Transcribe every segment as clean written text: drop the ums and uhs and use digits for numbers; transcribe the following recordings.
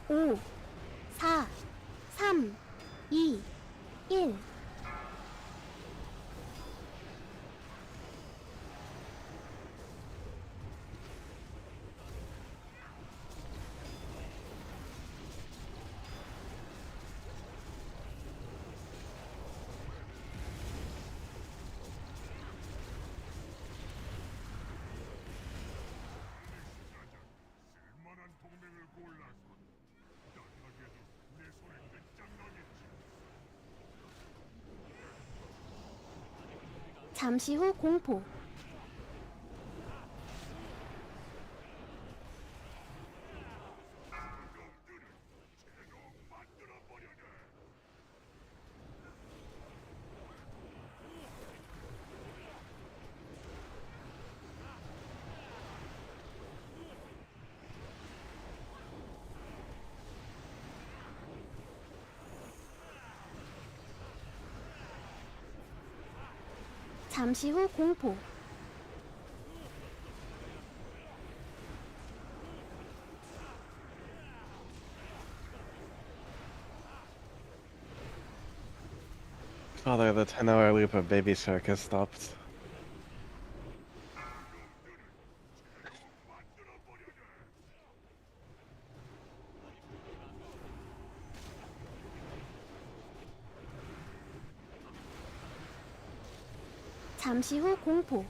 5, 4, 3, 2, 1. 쓸만한 동맹을 골라서 나타게도 내 손에 끝장나겠지. 잠시 후 공포. 놈들을 제로 만들어 버려라. 잠시 후 공포. Father, the 10-hour loop of Baby Shark has stopped. 만들어 버려라. 잠시 후 공포.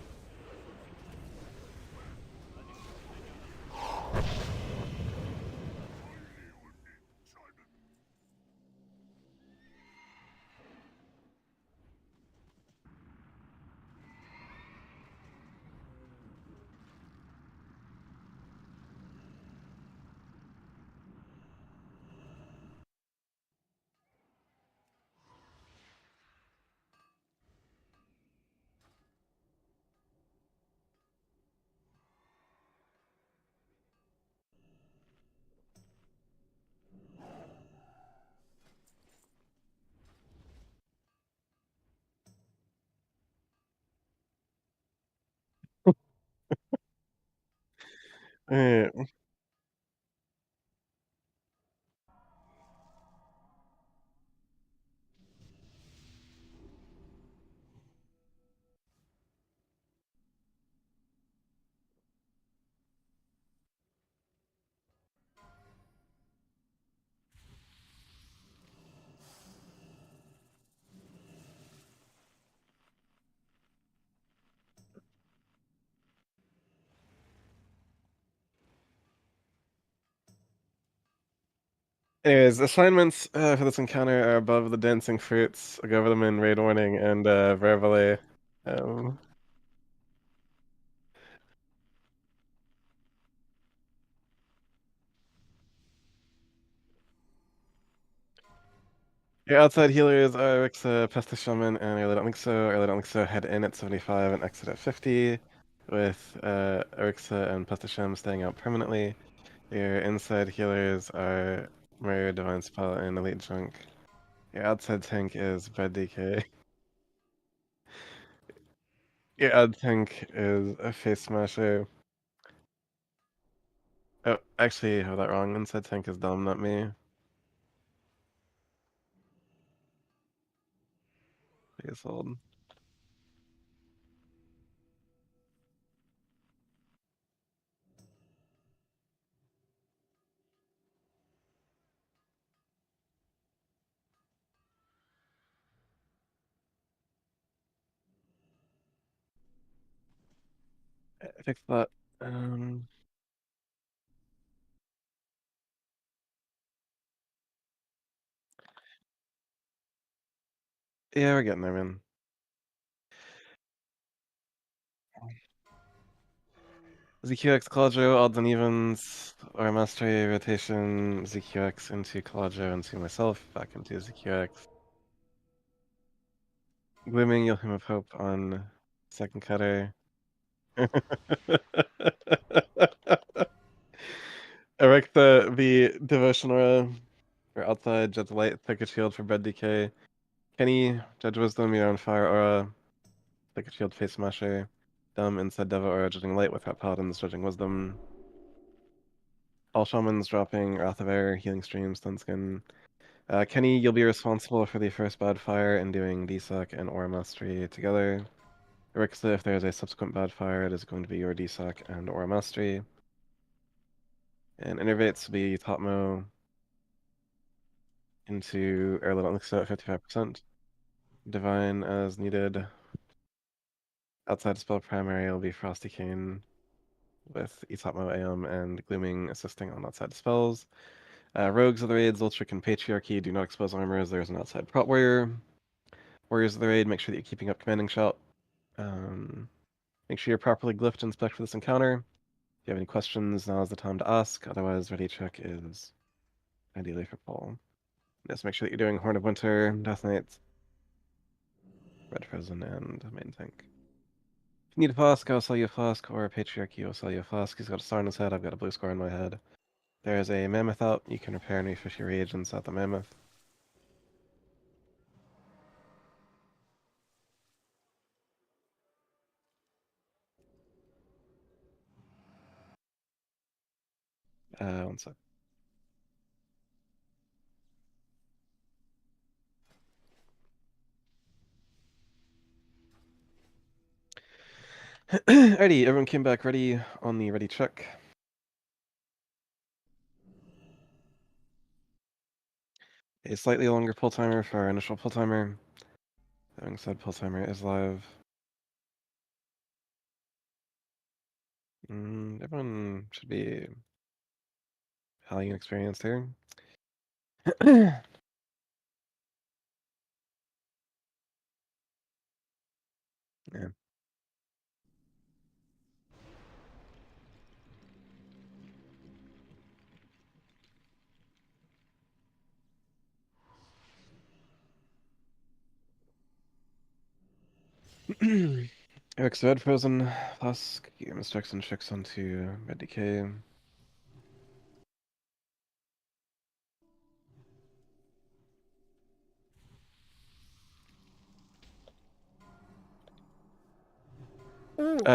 Eh, Anyways, assignments for this encounter are above the dancing fruits. I'll go over them in raid warning and verbally. Um, your outside healers are Rixa, Pestis Shaman, and Early Don't Think So. Early Don't Think So head in at 75 and exit at 50, with Rixa and Pestis Sham staying out permanently. Your inside healers are Mario, Divine Spell, and Elite Junk. Your outside tank is Bed DK. Your ad tank is a Face Smasher. Oh, actually, I have that wrong. Inside tank is Dom, not me. Please hold. Fix that. Um, yeah, we're getting there, man. ZQX Claudio, odds and evens, or mastery rotation, ZQX into Claudio into myself, back into ZQX. Glooming, you'll him of hope on second cutter. Erect the devotion aura for outside, Judge Light, Thicket Shield for Bed DK. Kenny, Judge Wisdom, you're on fire aura, Thicket Shield Face Smasher. Dumb inside Deva aura, Judging Light without Paladins, Judging Wisdom. All shamans dropping Wrath of Air, Healing Stream, Stun Skin. Kenny, you'll be responsible for the first bad fire and doing DSOC and Aura Mastery together. Rixa, if there's a subsequent bad fire, it is going to be your DSOC and Aura Mastery. And Innervates will be Topmo into Airlit Elixir at 55%. Divine as needed. Outside spell primary will be Frosty Cane with Etopmo AM and Glooming assisting on outside spells. Rogues of the Raid, Zoltrik, and Patriarchy do not expose armor as there's an outside prot warrior. Warriors of the Raid, make sure that you're keeping up Commanding Shout. Make sure you're properly glyphed and spec for this encounter. If you have any questions, now is the time to ask. Otherwise, ready check is ideally for Paul. Just make sure that you're doing Horn of Winter, Death Knight, Red Frozen, and Main Tank. If you need a flask, I'll sell you a flask, or a Patriarchy will sell you a flask. He's got a star on his head, I've got a blue scar on my head. There's a Mammoth out, you can repair and refish your reagents at the Mammoth. One sec. Alrighty, everyone came back ready on the ready check. A slightly longer pull timer for our initial pull timer. That being said, pull timer is live. Everyone should be highly experienced here. Yeah. Eric's Red Frozen, Flask, Game Instruction checks onto Red Decay.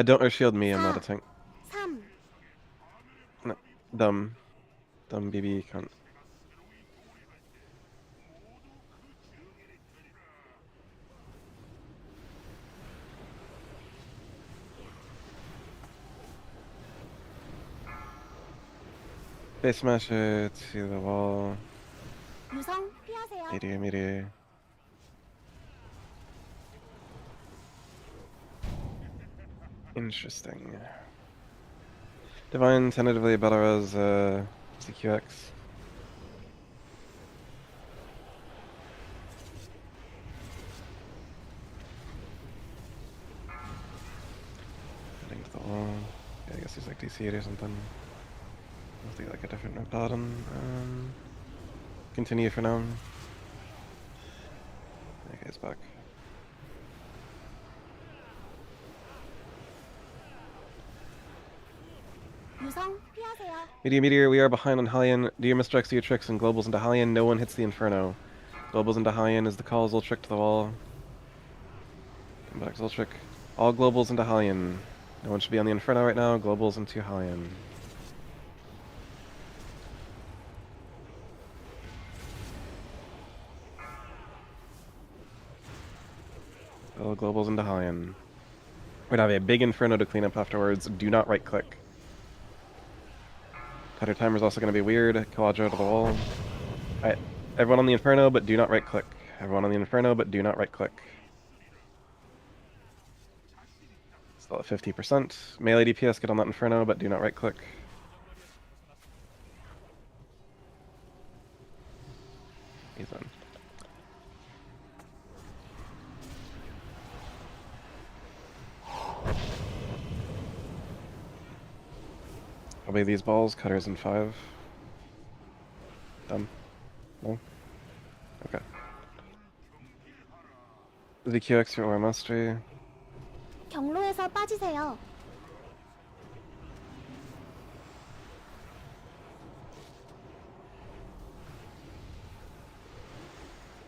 Don't air shield me, I'm not a tank. 3, No, dumb. Dumb BB cunt. Face smash it to the wall. 유성 피하세요. Meteor. Interesting. Divine tentatively Belaraz CQX. Heading to the wall. Yeah, I guess he's like DC'd or something. I'll do like a different note bottom. Continue for now. Okay, it's back. 유성 피하세요. Meteor, we are behind on Hellion. Do your misdirects, do your tricks, and globals into Hellion. No one hits the Inferno. Globals into Hellion is the call. Zoltrick to the wall. Come back, Zoltrick. All globals into Hellion. No one should be on the Inferno right now. Globals into Hellion. All globals into Hellion. We're gonna have a big Inferno to clean up afterwards. Do not right click. Cutter timer is also going to be weird. Quadro to the wall. Alright, everyone on the Inferno, but do not right click. Everyone on the Inferno, but do not right click. Still at 50%. Melee DPS, get on that Inferno, but do not right click. He's on. Probably these balls, cutters in 5. Done. No? Okay. The QX for Aura Mastery. 경로에서 빠지세요.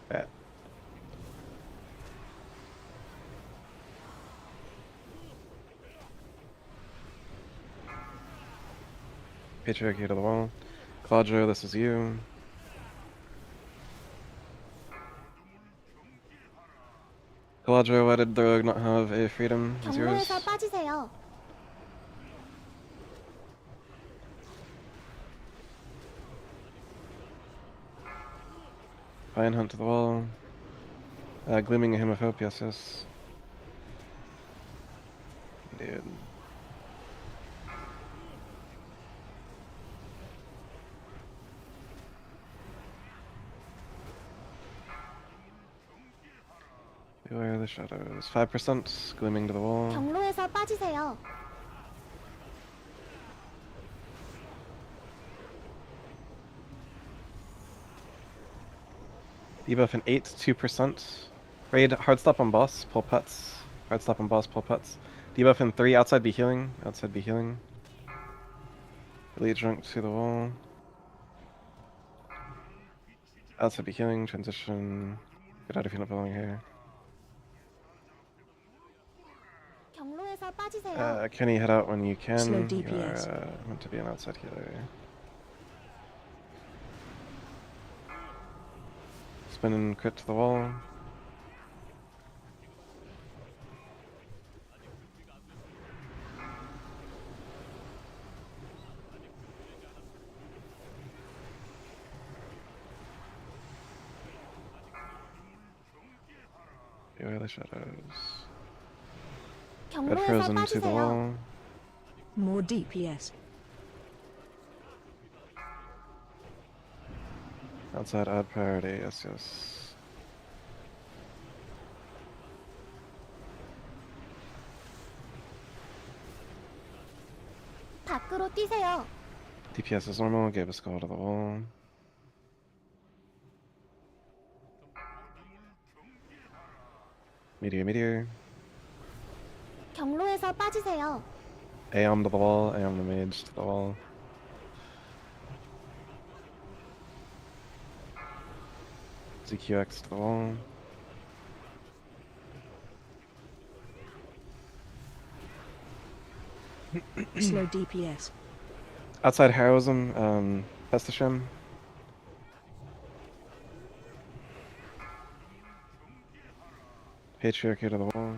Bet. Patriarchy to the wall. Quadro, this is you. Quadro, why did the rogue not have a freedom? It's yours. 경로에서 빠지세요. Lion hunt to the wall. Gleaming a hymn of hope, yes, yes. Dude. Beware of the shadows. 5%, gleaming to the wall. 경로에서 빠지세요. Debuff an 8, 2%. Raid, hard stop on boss, pull pets. Hard stop on boss, pull pets. Debuff in 3, outside be healing. Outside be healing. Elite drunk to the wall. Outside be healing, transition. Get out if you're not belonging here. 경로에서 빠지세요. Kenny, head out when you can. Slow You DPS. are meant to be an outside healer. Spin and crit to the wall. Beware the shadows. Red 경로에서 frozen to the 빠지세요. wall. More DPS. Outside add priority, yes, yes. 밖으로 뛰세요. DPS is normal, gave a skull to the wall. Meteor, meteor. 경로에서 빠지세요. Aeon to the wall, Aeon the mage to the wall. ZQX to the wall. Slow DPS. Outside heroism, Pestisham. Patriarchy to the wall.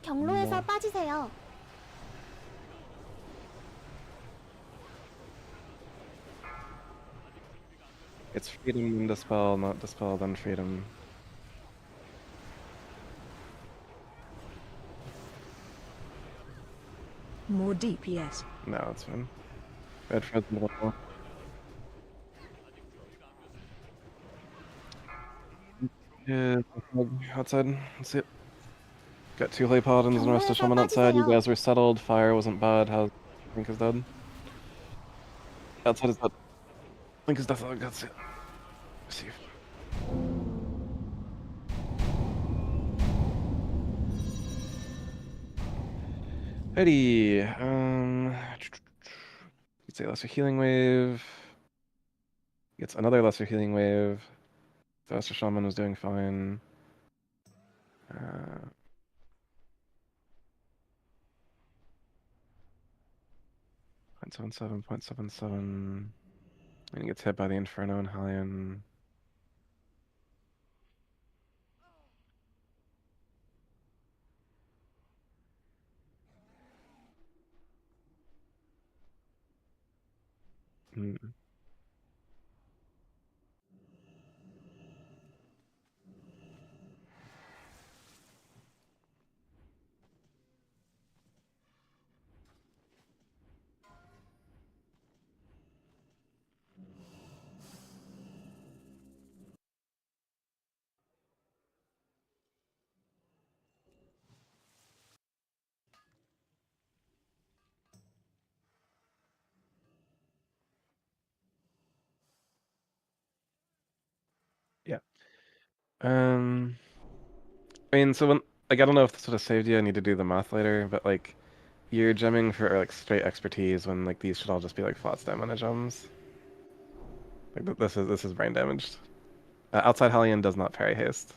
경로에서 빠지세요. It's freedom and dispel, not dispel then freedom. More DPS. No, it's fine. Red frozen to the wall. Yeah, outside. That's it. Got 2 Holy Paladins and the rest of Shaman outside. You guys were settled. Fire wasn't bad. How's Link is dead? Outside is dead. Link is death. That's it. Receive. Alrighty. It's a lesser healing wave. Gets another lesser healing wave. The lesser shaman was doing fine. 0.77, 0.77. And he gets hit by the Inferno and Hellion. Hmm. Yeah. I mean, so when like I don't know if this would have saved you. I need to do the math later, but like you're gemming for like straight expertise when like these should all just be like flat stamina gems. Like this is brain damaged. Outside Hellion does not parry haste.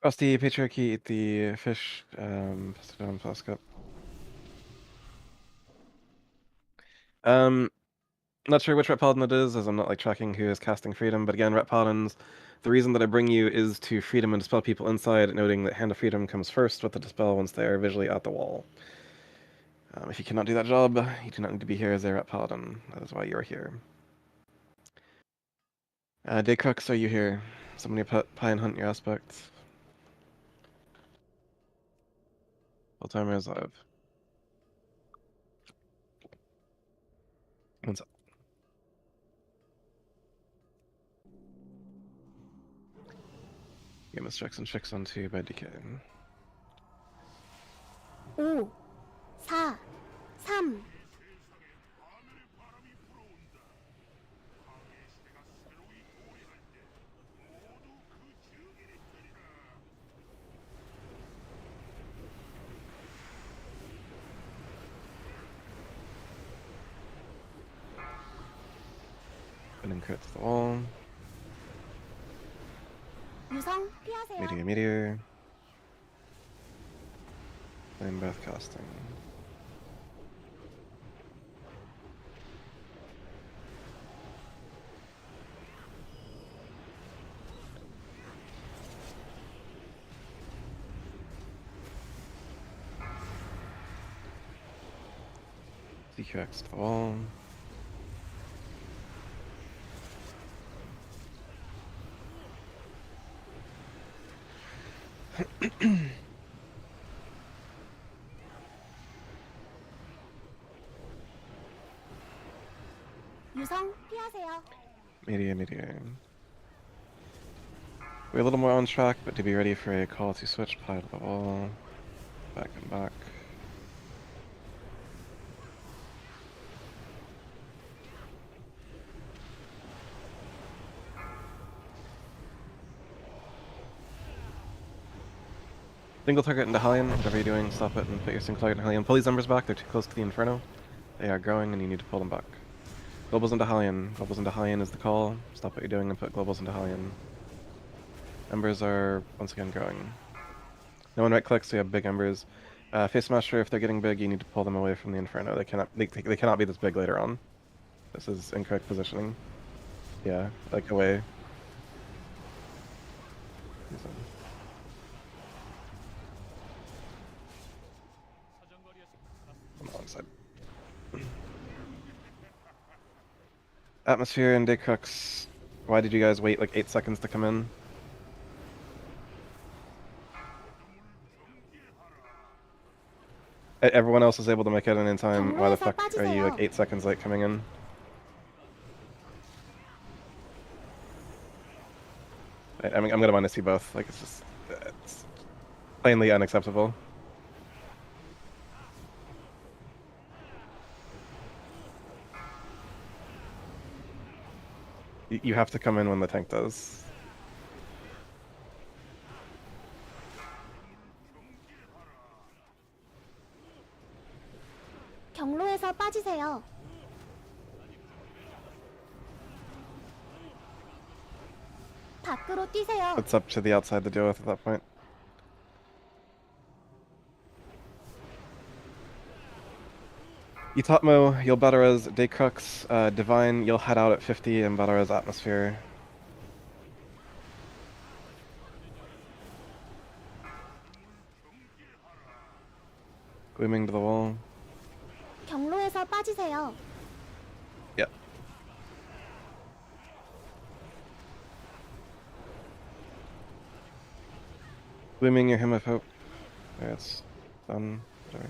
Rusty Patriarchy, eat the fish, pass it down, flask up. Not sure which Ret Paladin it is, as I'm not like tracking who is casting Freedom, but again, Ret Paladins, the reason that I bring you is to Freedom and Dispel people inside, noting that Hand of Freedom comes first with the Dispel once they are visually at the wall. If you cannot do that job, you do not need to be here as a Ret Paladin. That is why you are here. Daycrux, are you here? Somebody pie and hunt your aspect. Full timer is live. One sec. Game of Strix and Tricks on 2 by DK. 5, 4, 3, Spinning crit to the wall. 유성 피하세요. Meteor. Flame Breath casting. CQX to the wall. 유성 피하세요. Meteor. We're a little more on track, but to be ready for a call to switch pie to the wall. Back and back. Single target into Hellion, whatever you're doing, stop it and put your single target in Hellion. Pull these numbers back, they're too close to the Inferno. They are growing and you need to pull them back. Globals into Hellion. Globals into Hellion is the call. Stop what you're doing and put globals into Hellion. Embers are once again growing. No one right clicks, so you have big embers. Face Smasher, if they're getting big, you need to pull them away from the Inferno. They cannot be this big later on. This is incorrect positioning. Yeah, like away. On the wrong side. Atmosphere and Daycrux. Why did you guys wait like 8 seconds to come in? Everyone else is able to make it in time. Why the fuck are you like 8 seconds late coming in? I mean, I'm gonna want to see both. Like, it's plainly unacceptable. You have to come in when the tank does. 경로에서 빠지세요. 밖으로 뛰세요. It's up to the outside to deal with at that point. Itatmo, you'll Bataraz, Daycrux, Divine, you'll head out at 50 and Bataraz Atmosphere. Gleaming to the wall. 경로에서 빠지세요. Yep. Gleaming your Hymn of Hope. There, it's done. Whatever.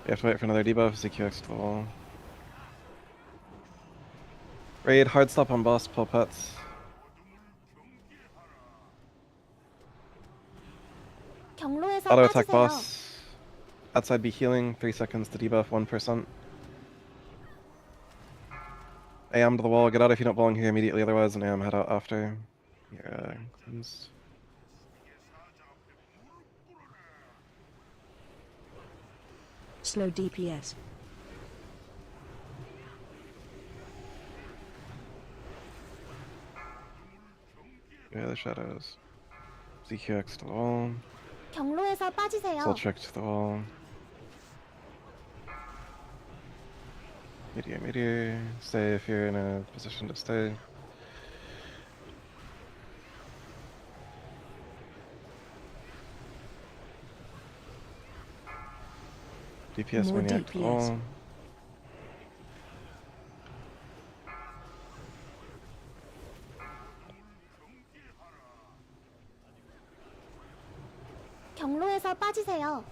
You have to wait for another debuff, CQX to the wall. Raid, hard stop on boss, pull pets. 경로에서 Auto attack 빠지세요. boss. Outside be healing, 3 seconds to debuff, 1%. AM to the wall, get out if you don't belong here immediately, otherwise, and AM head out after. Your cleanse. Slow DPS. Yeah, the shadows. ZQX to the wall. 경로에서 Soul 빠지세요. trick to the wall. Meteor, meteor. Stay if you're in a position to stay. DPS More maniac to the DPS. wall. 경로에서 빠지세요.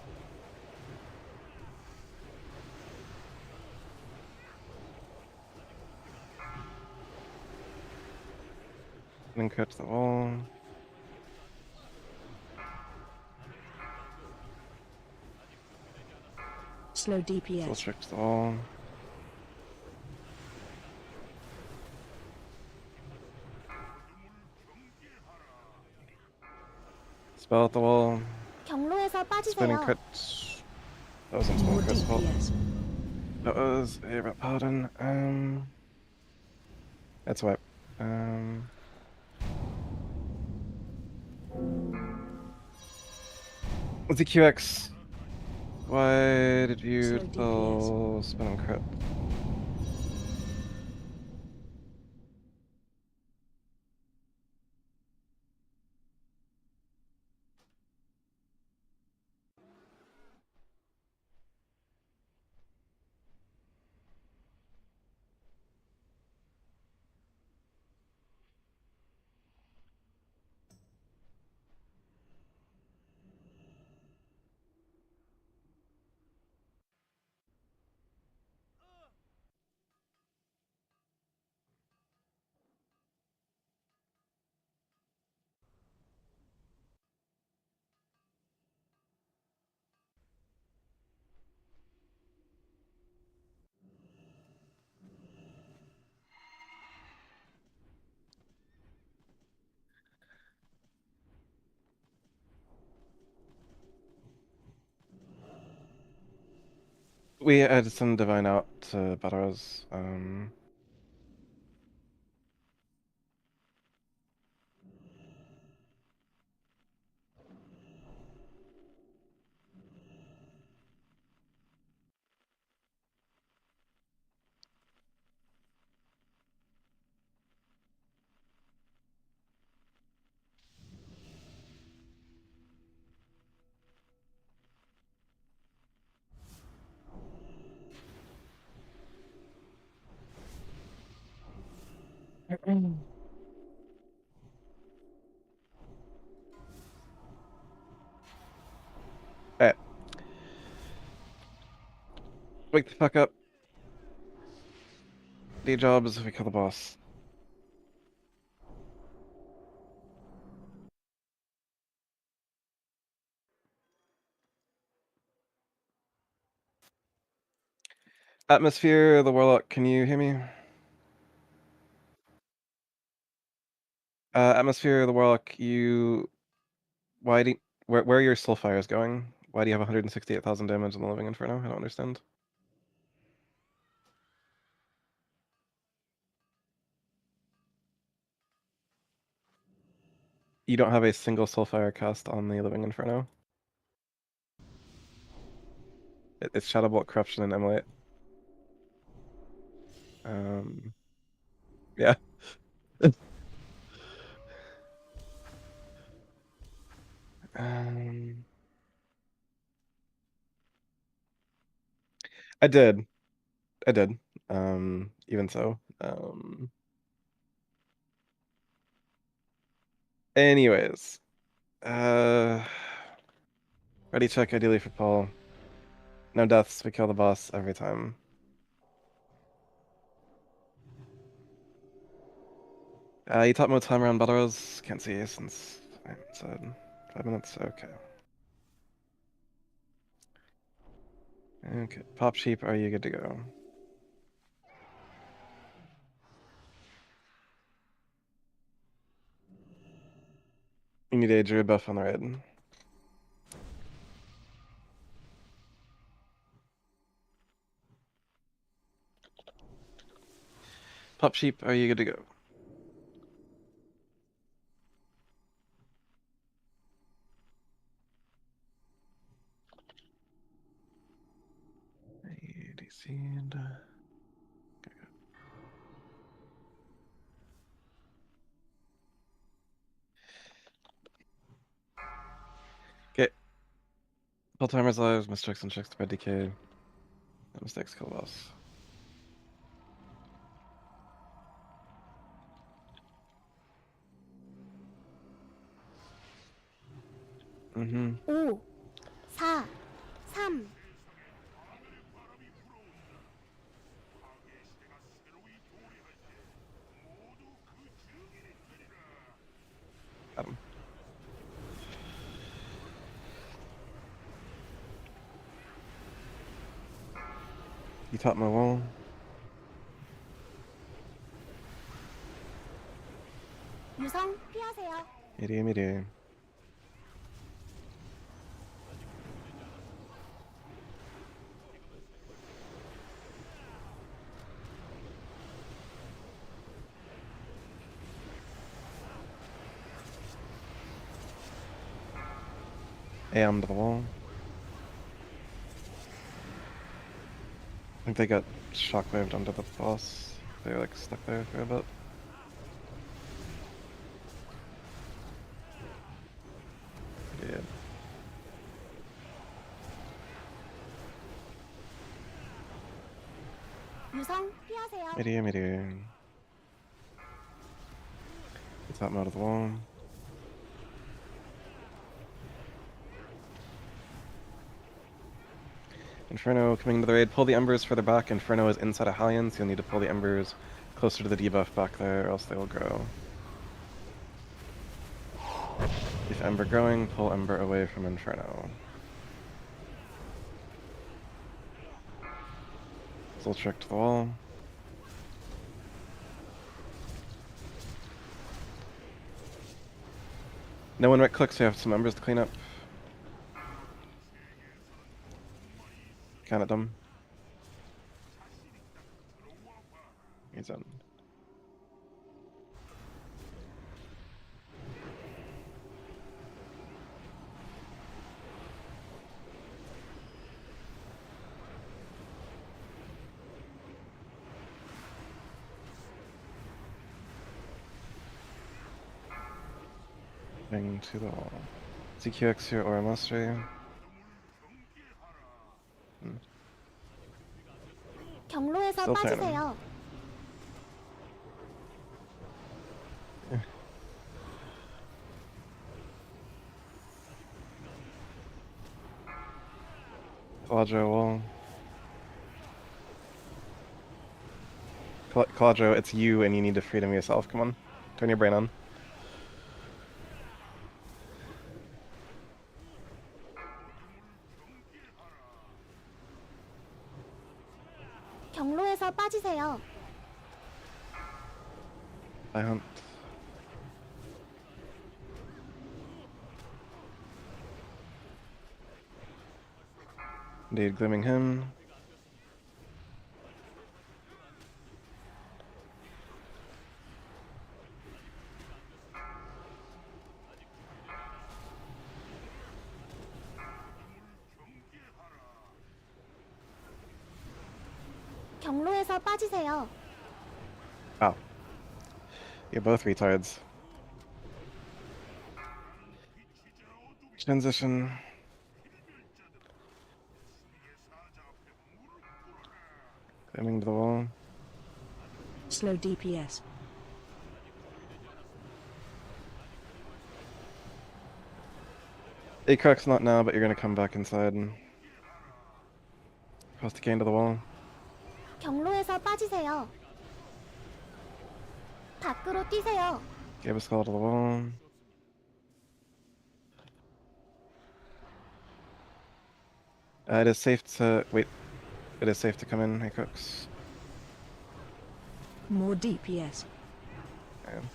Then cut to the wall. Slow Soul DPS. trick to the wall. Spell at the wall. 경로에서 Spinning 빠지세요. crit. That wasn't More spinning crit's fault. DPS. That was a rat paladin. That's a wipe. What's the QX? Why did you Slow DPS. still spin and crit? We added some divine out to Battles. Alright. Wake the fuck up. Day jobs, we kill the boss. Atmosphere, the Warlock, can you hear me? Atmosphere, the Warlock, why do where are your soul fires going? Why do you have 168,000 damage in the Living Inferno? I don't understand. You don't have a single soul fire cast on the Living Inferno? It's Shadowbolt, Corruption, and Emulate. Yeah. Um, I did. I did. Even so. Anyways. Ready check ideally for Paul. No deaths, we kill the boss every time. You taught more time around Battle Rose? Can't see since I said 5 minutes. Okay. Okay. Pop Sheep, are you good to go? You need a Druid buff on the raid. Pop Sheep, are you good to go? Full timers lives, mistakes and checks to bed decay. Mistakes kill boss. Mm-hmm. 5, 4, 3, Got him. He topped my wall. 유성 피하세요. 미리. AM to the wall. I think they got shockwaved under the boss. They were like stuck there for a bit. Yeah. 유성 피하세요. Middle. Get that out of the wall. Inferno coming to the raid. Pull the embers further back. Inferno is inside of Hellion, so you'll need to pull the embers closer to the debuff back there, or else they will grow. If Ember growing, pull Ember away from Inferno. Soul trick to the wall. No one right clicks, so you have some Embers to clean up. Kinda dumb. He's in. Bring to the wall. CQX here or Mastery. 경로에서 Still 빠지세요. Quadro wall. Quadro, it's you and you need to freedom yourself. Come on. Turn your brain on. 경로에서 빠지세요. I hunt. Indeed, glimming him. 경로에서 빠지세요. Oh. You're both retards. Transition. Climbing to the wall. Slow DPS. Acrox not now, but you're gonna come back inside and cross the cane to the wall. 경로에서 빠지세요. 밖으로 뛰세요. Give a skull to the wall. It is safe to wait. It is safe to come in, Acrox. More DPS. Okay.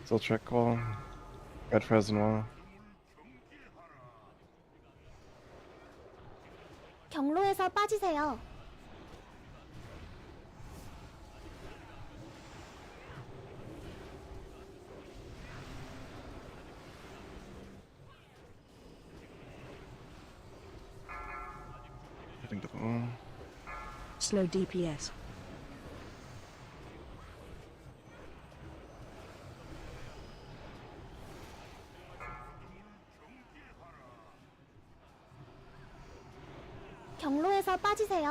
Still trick wall. Red frozen wall. 경로에서 빠지세요. Heading to the wall. Slow DPS.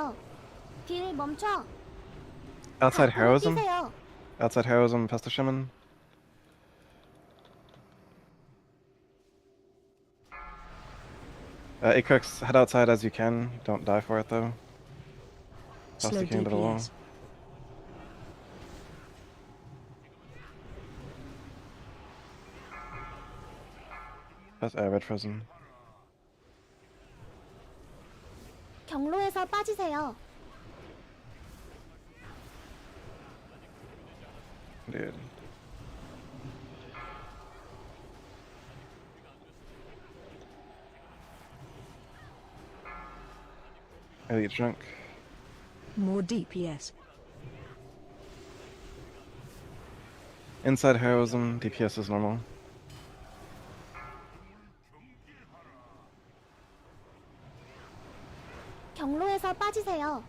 빠지세요. 딜 멈춰. Outside 밖으로 heroism? 뛰세요. Outside heroism, Pastor Shaman? Akrix, head outside as you can. Don't die for it though. Toss Slow the king to the wall. DPS. Red frozen. 경로에서 빠지세요. Dude. Elite drunk. More DPS. Inside heroism, DPS is normal. 경로에서 빠지세요.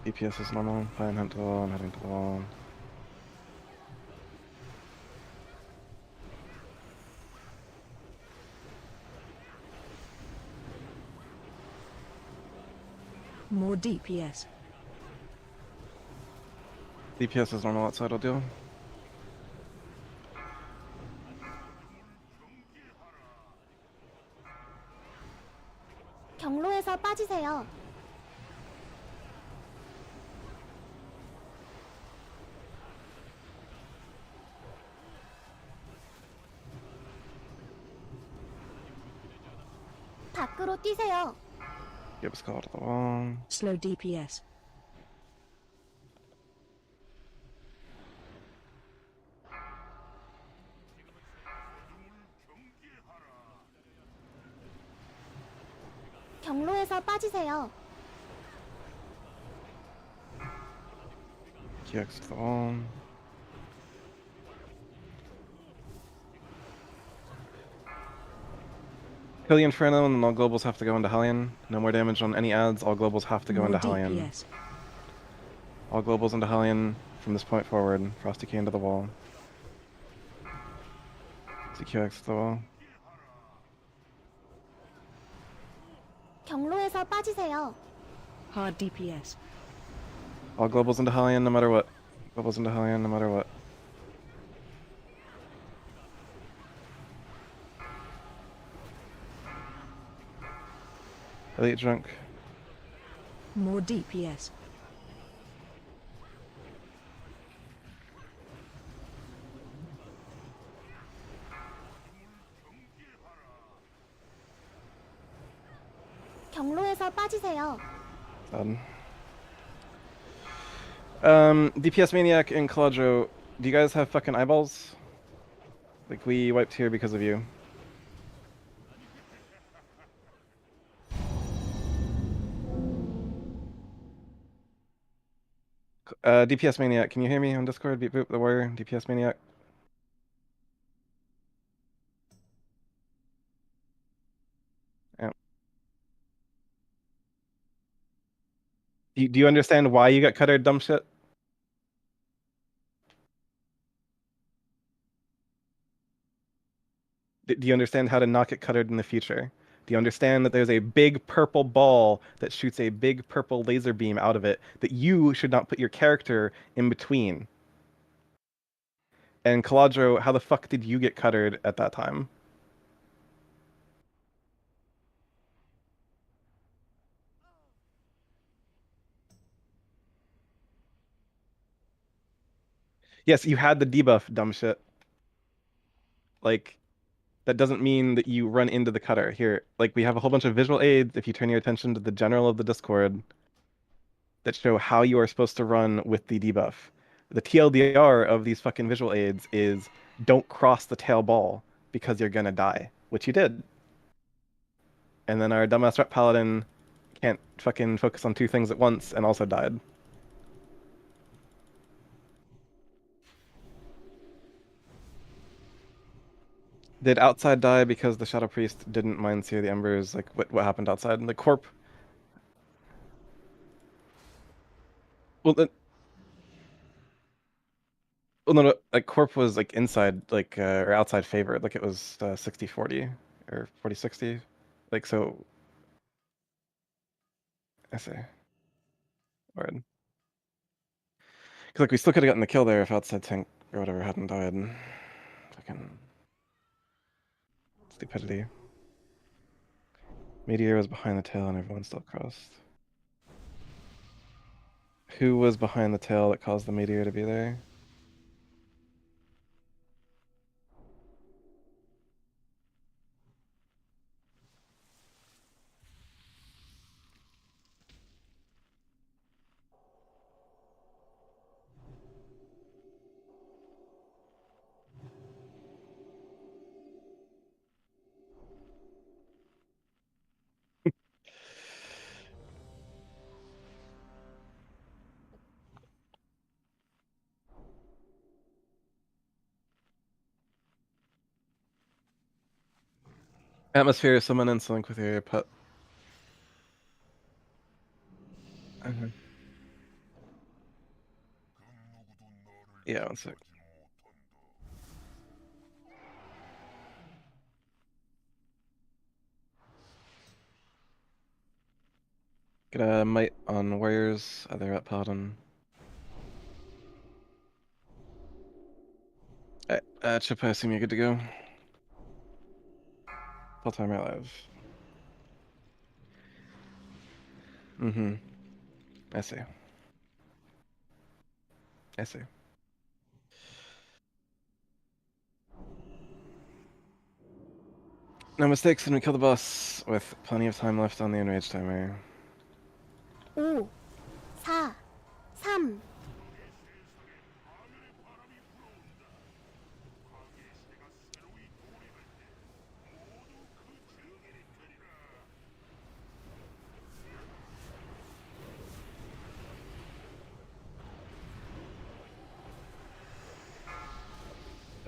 DPS is normal. Playing hunt to the wall and heading to the wall. More DPS. DPS is normal outside, I'll deal. 경로에서 빠지세요. 밖으로 뛰세요. Gibbs call to the wall. Slow DPS. 경로에서 빠지세요. QX to the wall. Kill the Inferno and then all globals have to go into Hellion. No more damage on any adds, all globals have to go More into Hellion. DPS. All globals into Hellion from this point forward. Frosty Cane to the wall. CQX to the wall. 경로에서 빠지세요. Hard DPS. All globals into Hellion no matter what. Globals into Hellion no matter what. Elite drunk. More DPS. 경로에서 빠지세요. Done. DPS Maniac and Caladro, do you guys have fucking eyeballs? Like, we wiped here because of you. DPS Maniac, can you hear me on Discord? Beep boop, the warrior, DPS Maniac. Yeah. Do you understand why you got cuttered, dumb shit? Do you understand how to not get cuttered in the future? Do you understand that there's a big purple ball that shoots a big purple laser beam out of it that you should not put your character in between? And Caladro, how the fuck did you get cuttered at that time? Yes, you had the debuff, dumb shit. Like, that doesn't mean that you run into the cutter. Here, like, we have a whole bunch of visual aids, if you turn your attention to the general of the Discord, that show how you are supposed to run with the debuff. The TLDR of these fucking visual aids is don't cross the tail ball because you're gonna die, which you did. And then our dumbass rep paladin can't fucking focus on two things at once and also died. Did outside die because the Shadow Priest didn't mind sear the embers? Like, what happened outside? The corp. Well, no, like corp was like inside, like or outside favored. Like it was 60-40 or 40-60. Like so. I see. Word. Cause like we still could have gotten the kill there if outside tank or whatever hadn't died. Fucking stupidity. Meteor was behind the tail and everyone still crossed. Who was behind the tail that caused the meteor to be there? Atmosphere, summon and sync with your pet. Okay. Yeah, one sec. Get a might on warriors, either at paladin. Alright, Chip, I assume you're good to go. Full timer live. Mm-hmm. I see. I see. No mistakes, and we kill the boss with plenty of time left on the enrage timer. 5, 4, 3,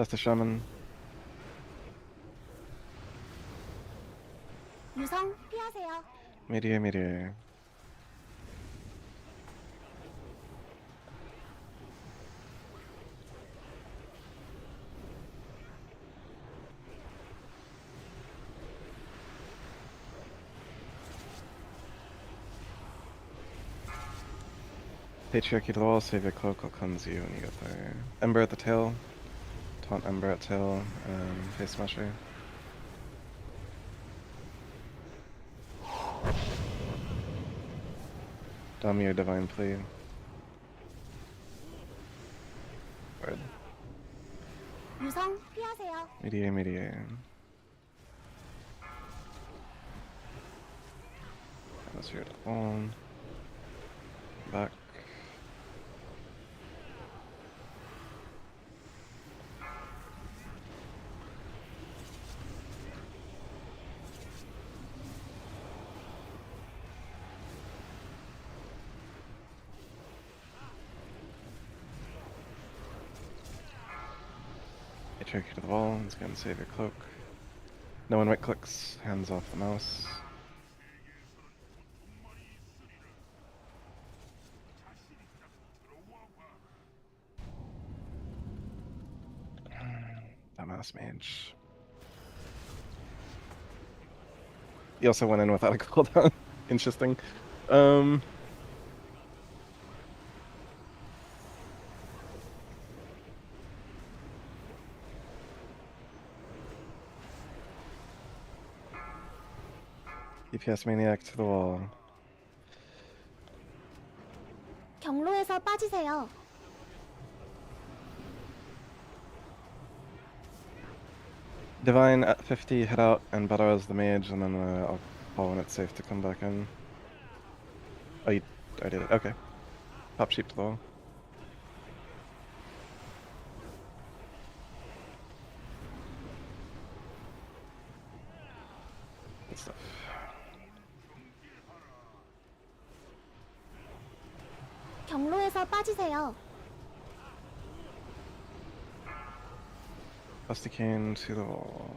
That's the shaman. 유성 피하세요. Meteor. Patriarchy to the wall, save your cloak, I'll cleanse you when you get there. Ember at the tail. Taunt Ember at tail, face smasher. Dom your divine plea. Word. 유성 피하세요. Meteor. Atmosphere to the wall. Back. Patriarchy to the wall, it's gonna save your cloak. No one right clicks, hands off the mouse. Dumbass mage. He also went in without a cooldown. Interesting. DPS maniac to the wall. 경로에서 빠지세요. Divine at 50, head out, and battle as the mage, and then I'll call when it's safe to come back in. Oh, I did it. Okay. Pop sheep to the wall. Good stuff. 경로에서 빠지세요. Rusty cane to the wall.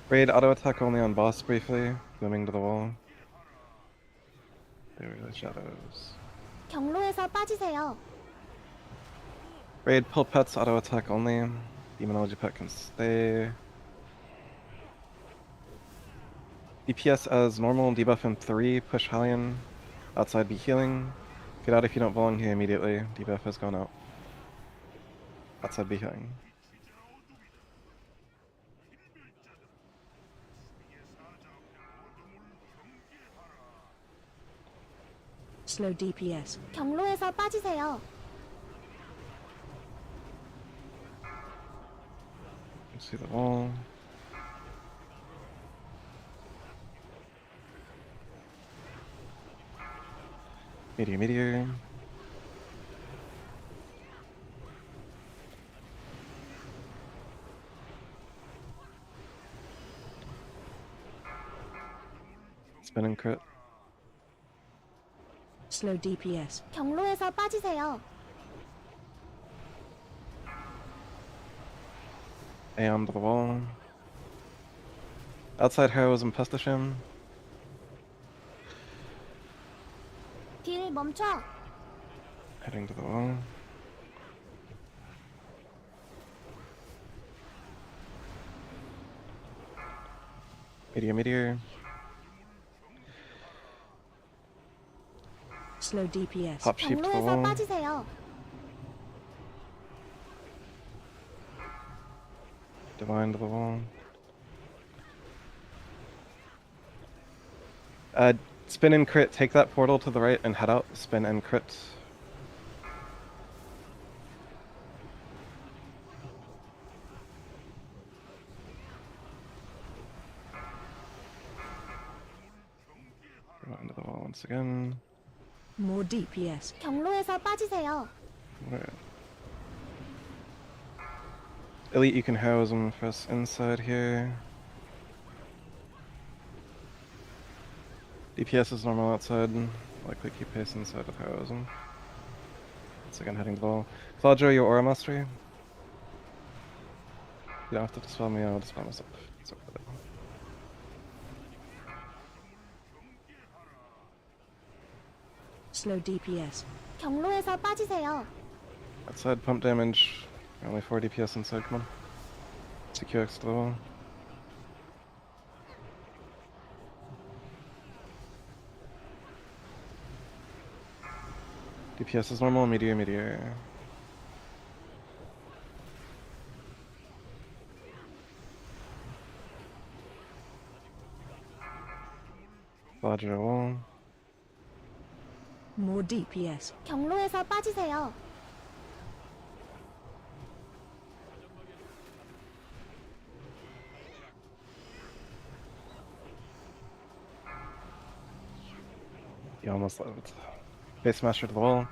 Raid auto attack only on boss briefly, zooming to the wall. Really shadows. 경로에서 빠지세요. Raid pull pets auto attack only. Demonology pet can stay. DPS as normal, debuff in 3, push Hellion. Outside be healing. Get out if you don't belong here immediately. Debuff has gone out. Outside be healing. Slow DPS. 경로에서 빠지세요. See the wall. Meteor. Spin and crit. Slow DPS. 경로에서 빠지세요. Aeon to the wall. Outside heroism Pestisham. 딜 멈춰. Heading to the wall. Meteor. Slow DPS. Pop sheep to the 경로에서 wall. 빠지세요. Divine to the wall. Spin and crit. Take that portal to the right and head out. Spin and crit. Divine to the wall once again. More DPS. 경로에서 빠지세요. Right. Elite, you can heroism press inside here. DPS is normal outside. Likely keep pace inside with heroism. Once again, heading to the wall. Claudio, your aura mastery. You don't have to dispel me, I'll dispel myself. It's okay. Slow DPS. 경로에서 빠지세요. Outside pump damage. Only 4 DPS inside, come on. CQX to the wall. DPS is normal, meteor. Lodger wall. More DPS. 경로에서 빠지세요. You almost lived. Base Smasher to the wall.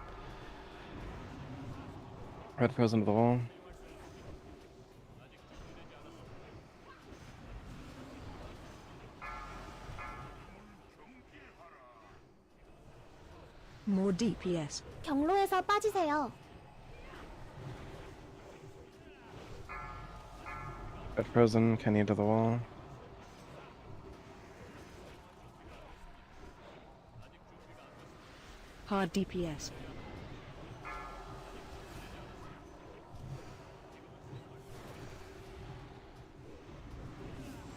Red Frozen to the wall. More DPS. 경로에서 빠지세요. Red Frozen, Kenny to the wall. Hard DPS.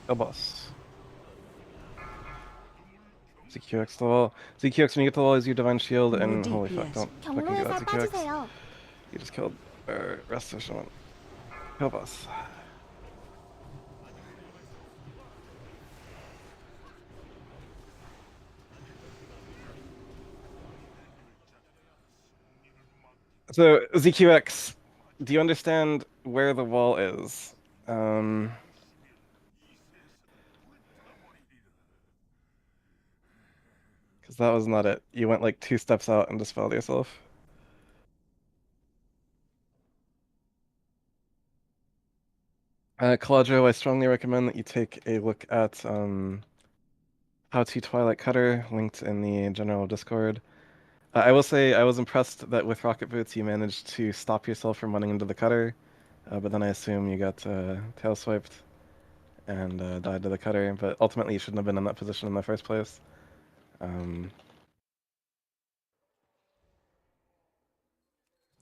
A boss. ZQX to the wall. ZQX, when you get to the wall, is your Divine Shield, More and holy fuck, DPS. don't fucking do 경로에서 that, ZQX. 빠지세요. You just killed rest of someone. Kill boss. So, ZQX, do you understand where the wall is? Because that was not it. You went like 2 steps out and dispelled yourself. Claudio, I strongly recommend that you take a look at How to Twilight Cutter, linked in the general Discord. I will say I was impressed that with Rocket Boots you managed to stop yourself from running into the cutter, but then I assume you got tail swiped and died to the cutter, but ultimately you shouldn't have been in that position in the first place.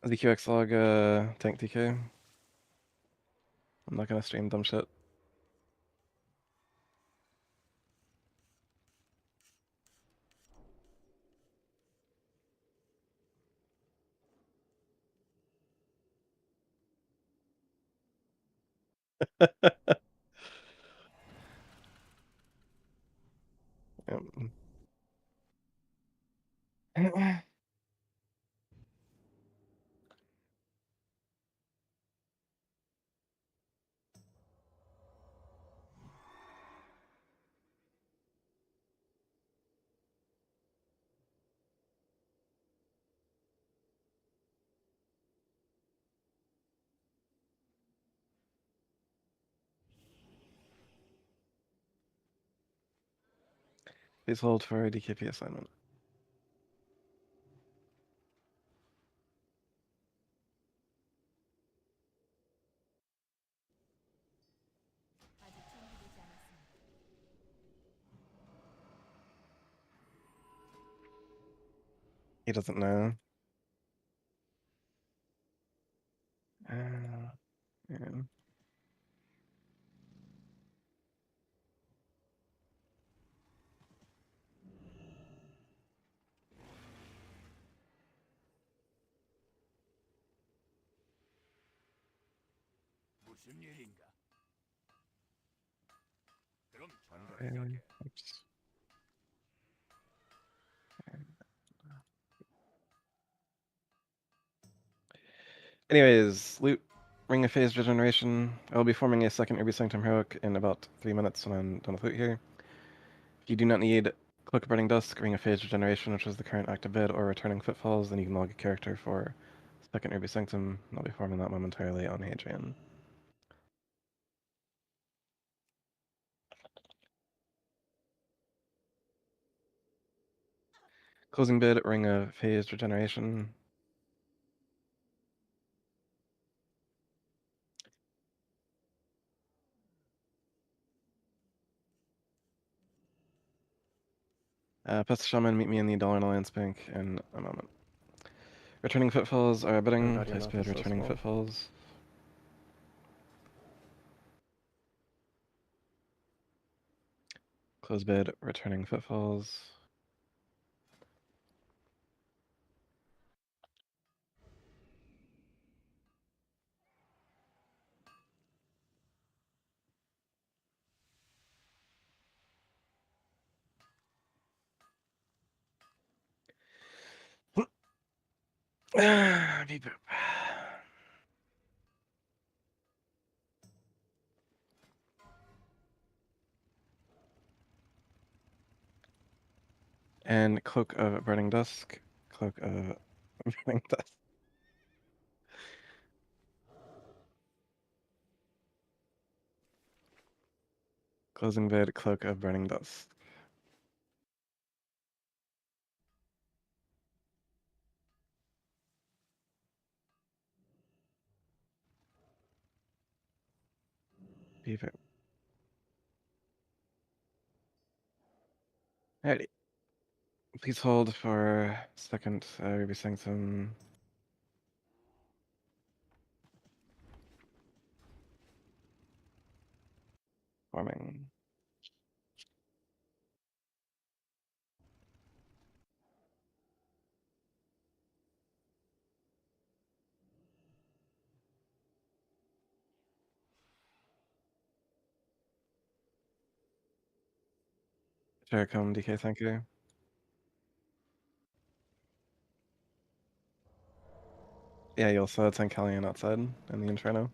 ZQX log tank DK. I'm not gonna stream dumb shit. Yep. Please hold for a DKP assignment. He doesn't know. Yeah. 무슨 일인가? 그럼 Oops. Anyways, loot Ring of Phase Regeneration. I will be forming a second Ruby Sanctum Heroic in about 3 minutes when I'm done with loot here. If you do not need Cloak of Burning Dusk, Ring of Phase Regeneration, which is the current active bid, or Returning Footfalls, then you can log a character for second Ruby Sanctum. I'll be forming that momentarily on Hadrian. Closing bid, Ring of Phased Regeneration. Pest Shaman, meet me in the Dollar Alliance Bank in a moment. Returning Footfalls are bidding. Guardian Place bid, office as Returning well. Footfalls. Close bid, Returning Footfalls. Beep boop. And Cloak of Burning Dusk. Cloak of Burning Dusk. Closing bid, Cloak of Burning Dusk. Beep boop. Alrighty. Please hold for second Ruby Sanctum. Forming. Jericho DK, thank you. Yeah, you also had Sankalian outside in the Inferno.